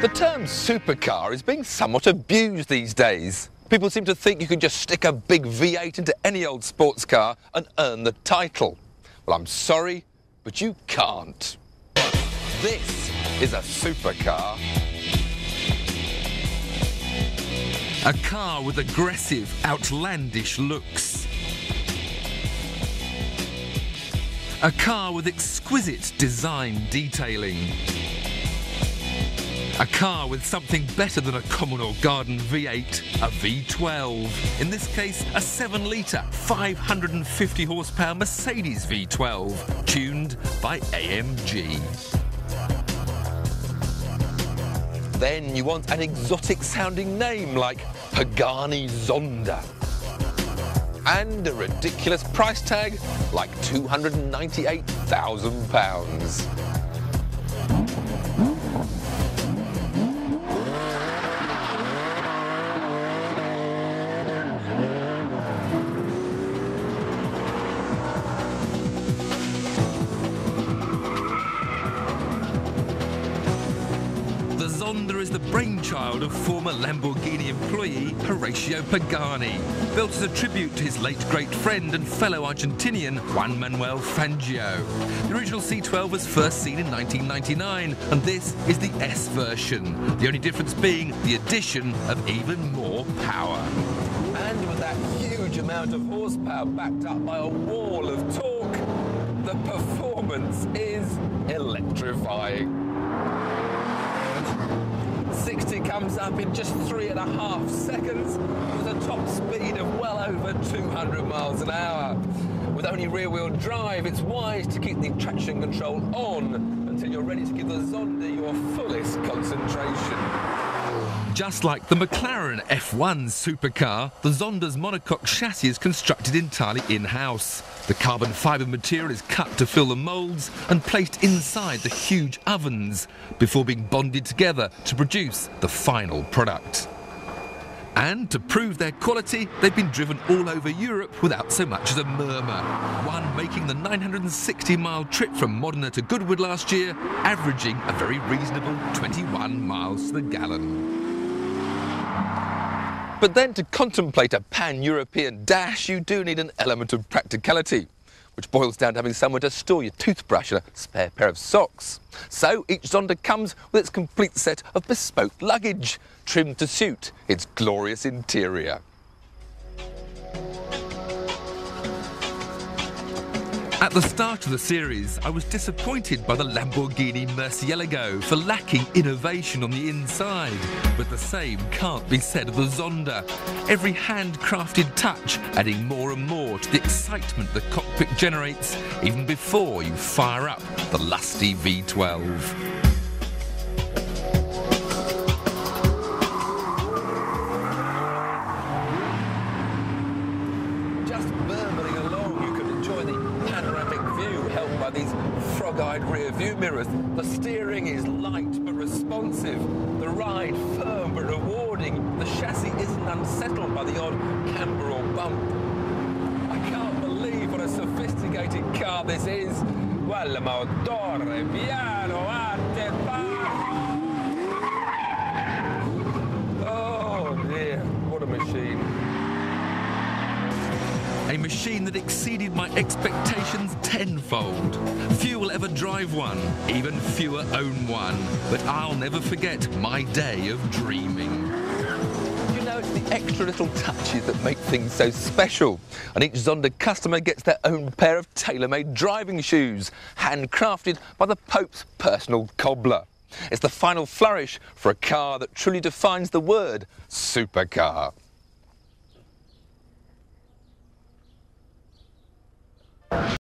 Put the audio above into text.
The term supercar is being somewhat abused these days. People seem to think you can just stick a big V8 into any old sports car and earn the title. Well, I'm sorry, but you can't. This is a supercar. A car with aggressive, outlandish looks. A car with exquisite design detailing. A car with something better than a Commodore Garden V8, a V12. In this case, a 7-litre, 550 horsepower Mercedes V12, tuned by AMG. Then you want an exotic sounding name like Pagani Zonda. And a ridiculous price tag like £298,000. The Zonda is the brainchild of former Lamborghini employee Horacio Pagani, built as a tribute to his late great friend and fellow Argentinian Juan Manuel Fangio. The original C12 was first seen in 1999, and this is the S version, the only difference being the addition of even more power. And with that huge amount of horsepower backed up by a wall of torque, the performance is electrifying. 60 comes up in just 3.5 seconds with a top speed of well over 200 miles an hour. With only rear-wheel drive, it's wise to keep the traction control on until you're ready to give the Zonda your fullest concentration. Just like the McLaren F1 supercar, the Zonda's monocoque chassis is constructed entirely in-house. The carbon fibre material is cut to fill the moulds and placed inside the huge ovens before being bonded together to produce the final product. And to prove their quality, they've been driven all over Europe without so much as a murmur. One making the 960-mile trip from Modena to Goodwood last year, averaging a very reasonable 21 miles to the gallon. But then to contemplate a pan-European dash, you do need an element of practicality, which boils down to having somewhere to store your toothbrush and a spare pair of socks. So each Zonda comes with its complete set of bespoke luggage, trimmed to suit its glorious interior. At the start of the series, I was disappointed by the Lamborghini Murcielago for lacking innovation on the inside. But the same can't be said of the Zonda. Every handcrafted touch adding more and more to the excitement the cockpit generates even before you fire up the lusty V12. These frog-eyed rear view mirrors. The steering is light but responsive, the ride firm but rewarding, the chassis isn't unsettled by the odd camber or bump. I can't believe what a sophisticated car this is. Quel motore piano arte Oh dear, what a machine. A machine that exceeded my expectations tenfold. Few will ever drive one, even fewer own one. But I'll never forget my day of dreaming. You know, it's the extra little touches that make things so special. And each Zonda customer gets their own pair of tailor-made driving shoes, handcrafted by the Pope's personal cobbler. It's the final flourish for a car that truly defines the word supercar.